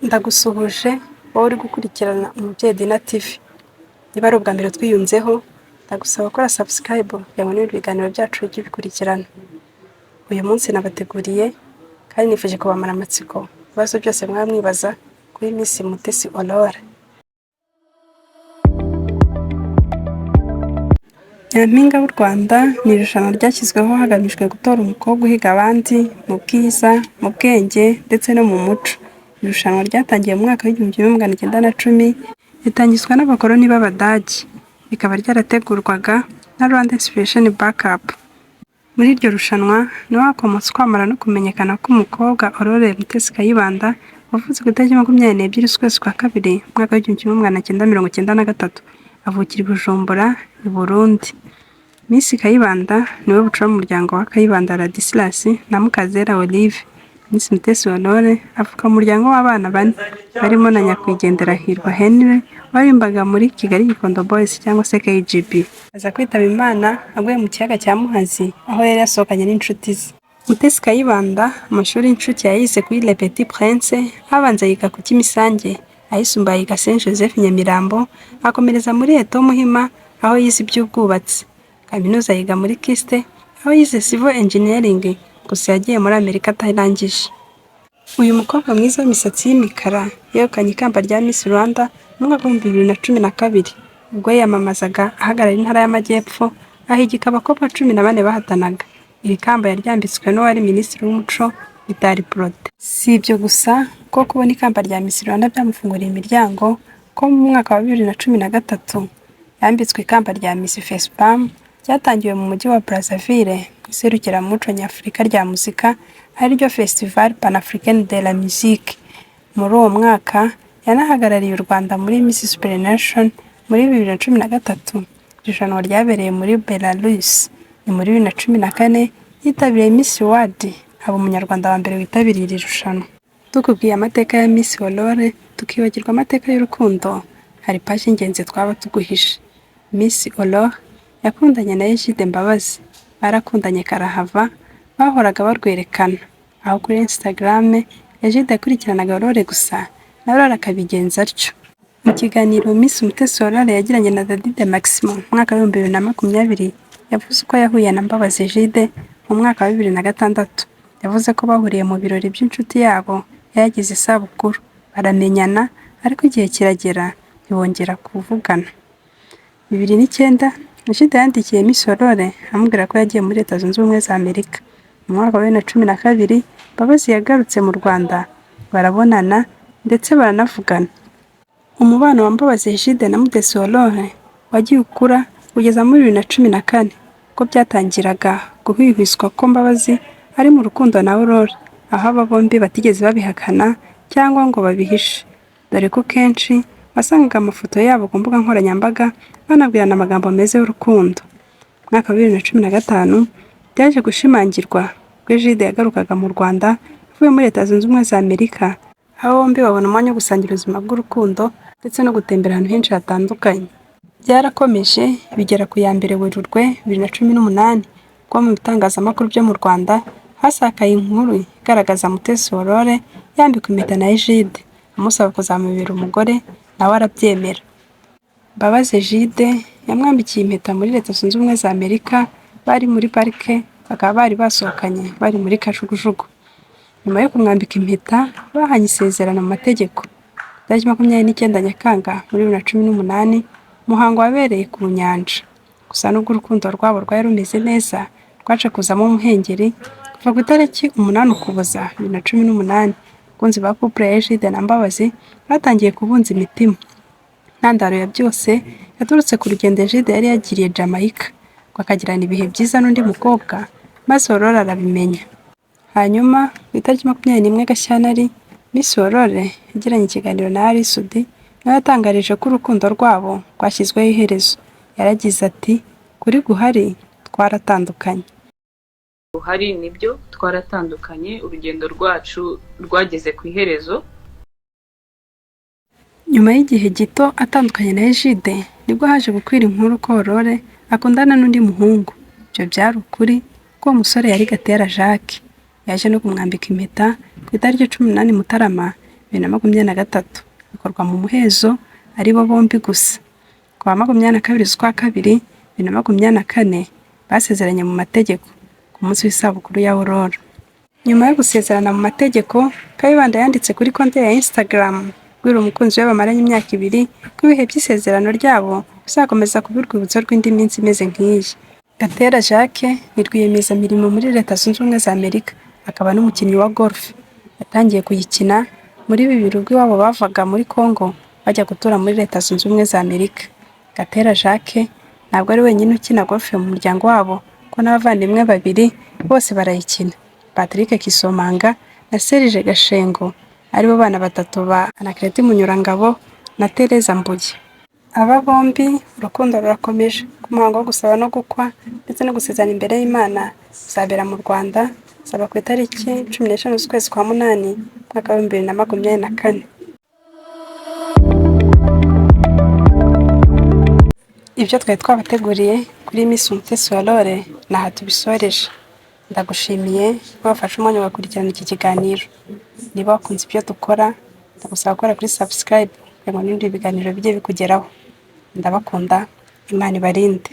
Ndagusuhuje wowe uri gukurikirana Umubyeyi Dina TV. Niba ari ubwa mbere twiyunzeho, ndagusaba gukora subscribe kugira ngo ibiganiro byacu bijye bikurikirana. Uyu munsi nabateguriye kandi nifuje kubamara amatsiko ibibazo byose mwaba mwibaza kuri Miss Mutesi Aurore. Nyampinga w'u Rwanda ni irushanwa ryashyizweho hagamijwe gutora umukobwa uhiga abandi mu bwiza, mu bwenge ndetse no mu muco. Irushanwa ryatangiye mu mwaka w'1910 ritangizwa n'abakoloni b'Abadage, rikaba ryarategurwaga na Rwanda Inspiration Backup. Muri iryo rushanwa niho hakomotse kwamara no kumenyekana k'umukobwa Aurore Mutesi Kayibanda wavutse ku itariki 22 z'ukwezi kwa kabiri mu mwaka w'1993, avukira i Bujumbura i Burundi. Miss Kayibanda niwe bucura mu muryango wa Kayibanda Ladislas na Mukazera Olive. Miss Mutesi Aurore avuka mu muryango w'abana bane barimo na nyakwigendera Hirwa Henry warimbaga muri Kigali Gikondo Boys cyangwa se KGB. Aza kwitaba Imana aguye mu kiyaga cya Muhazi aho yari yasohokanye n'inshuti ze. Mutesi Kayibanda amashuri y'incuke yayize kuri Le Petit Prince, abanza yiga ku Kimisange, ayisumbuye yiga Saint Joseph Nyamirambo, akomereza muri Eto Muhima aho yize iby'ubwubatsi. Kaminuza yiga muri Kiste aho yize Civil Engineering, gusa yagiye muri Amerika atarangije. Uyu mukobwa mwiza w'imisatsi y'imikara yegukanye ikamba rya Miss Rwanda mu mwaka w'2012 ubwo yiyamamazaga ahagarariye intara y'Amajyepfo, ahigika abakobwa 14 bahatanaga. Iri kamba yaryambitswe n'uwari Minisitiri w'Umuco Mitali Protais. Si ibyo gusa ko kubona ikamba rya Miss Rwanda byamufunguriye imiryango, ko mu mwaka wa 2013 yambitswe ikamba rya Miss Fespam ryatangiwe mu mujyi wa Brazzaville iserukiramuco nyafurika rya muzika ariryo Festival Panafricaine de la Musique. Muri uwo mwaka yanahagarariye u Rwanda muri Miss Supernation muri 2013. Irushanwa ryabereye muri Belarus. Ni muri 2014 yitabiriye Miss World, aba umunyarwanda wa mbere witabiriye iri rushanwa. Tukubwiye amateka ya Miss Aurore tukibagirwa amateka y'urukundo, hari paji ingenzi twaba tuguhishe. Miss Aurore yakundanye na Egide Mbabazi, barakundanye karahava, bahoraga barwerekana. Aho kuri Instagram Egide akurikiranaga Aurore gusa na Aurore akabigenza atyo. Mu kiganiro Miss Mutesi Aurore yagiranye na Daddy de Maximo mu mwaka wa 2020 yavuze uko yahuye na Mbabazi Egide mu mwaka wa 2006. Yavuze ko bahuriye mu birori by'inshuti yabo yagize isabukuru, baramenyana ariko igihe kiragera ntibongera kuvugana. 2009 Egide yandikiye Miss Aurore amubwira ko yagiye muri Leta Zunze Ubumwe za Amerika. Mu mwaka wa 2012 Mbabazi yagarutse mu Rwanda, barabonana ndetse baranavugana. Umubano wa Mbabazi Egide na Mutesi Aurore wagiye ukura kugeza muri 2014 ko byatangiraga guhwihwiswa ko Mbabazi ari mu rukundo na Aurore, aho aba bombi batigeze babihakana cyangwa ngo babihishe, dore ko kenshi wasangaga amafoto yabo ku mbuga nkoranyambaga banabwirana amagambo meza y'urukundo. Mu mwaka wa 2015 byaje gushimangirwa ko Egide yagarukaga mu Rwanda avuye muri Leta Zunze Ubumwe za Amerika, aho bombi babona umwanya wo gusangira ubuzima bw'urukundo ndetse no gutembera ahantu henshi hatandukanye. Byarakomeje bigera ku ya mbere Werurwe 2018 ko mu bitangazamakuru byo mu Rwanda hasakaye inkuru igaragaza Mutesi Aurore yambikwa impeta na Egide amusaba kuzamubera umugore, nawe arabyemera. Mbabazi Egide yamwambikiye impeta muri Leta Zunze Ubumwe za Amerika, bari muri parike, bakaba bari basohokanye bari muri kajugujugu. Nyuma yo kumwambika impeta bahanye isezerano mu mategeko. Tariki 29 Nyakanga muri 2018 umuhango wabereye ku nyanja. Gusa n'ubwo urukundo rwabo rwari rumeze neza, rwaje kuzamo umuhengeri kuva ku itariki 8 Ukuboza 2018. Kunzi ba couple ya Egide na Mbabazi batangiye kubunza imitima. Ntandaro ya byose yaturutse ku rugendo Egide yari yagiriye Jamaica, bakagirana ibihe byiza n'undi mukobwa, maze Aurore arabimenya. Hanyuma ku itariki 21 Gashyantare Miss Aurore yagiranye ikiganiro na Ally Soudy, nawe yatangarije ko urukundo rwabo rwashyizweho iherezo. Yaragize ati kuri guhari twaratandukanye. Hari nibyo twaratandukanye, urugendo rwacu rwageze ku iherezo. Nyuma y'igihe gito atandukanye na Egide nibwo haje gukwira inkuru ko Aurore akundana n'undi muhungu. Ibyo byari ukuri ko umusore yari Gatera Jacques. Yaje no kumwambika impeta ku itariki 18 Mutarama 2023 bikorwa mu muhezo ari bo bombi gusa. Ku wa 22 z'ukwa kabiri 2024 basezeranye mu mategeko ku munsi w'isabukuru ya Aurora. Nyuma yo gusezerana mu mategeko, Kayibanda yanditse kuri konti ya Instagram kubwira umukunzi we bamaranye imyaka 2 ko ibihe by'isezerano ryabo bizakomeza kuba urwibutso rw'indi minsi imeze nk'iyi. Gatera Jacques ni rwiyemezamirimo muri Leta Zunze Ubumwe za Amerika, akaba n'umukinnyi wa golf. Yatangiye kuyikina muri 2000 ubwo iwabo bavaga muri Congo bajya gutura muri Leta Zunze Ubumwe za Amerika. Gatera Jacques ntabwo ari wenyine ukina golf mu muryango wabo, ko n'abavandimwe 2 bose barayikina, Patrick Kisomanga na Serge Gashengo, aribo bana 3 ba Anaclet Munyurangabo na Tereza Mbuye. Aba bombi urukundo rurakomeje. Ku muhango wo gusaba no gukwa ndetse no gusezerana imbere y'Imana uzabera mu Rwanda, uzaba ku itariki 15 z'ukwezi kwa munani mwaka wa 2024. Ibyo twari twabateguriye kuri Miss Umutesi Aurore naha tubisoreje. Ndagushimiye ko wafashe umwanya ugakurikirana iki kiganiro. Niba wakunze ibyo dukora, ndagusaba gukora kuri subscribe kugira ngo n'ibindi biganiro bijye bikugeraho. Ndabakunda, Imana ibarinde.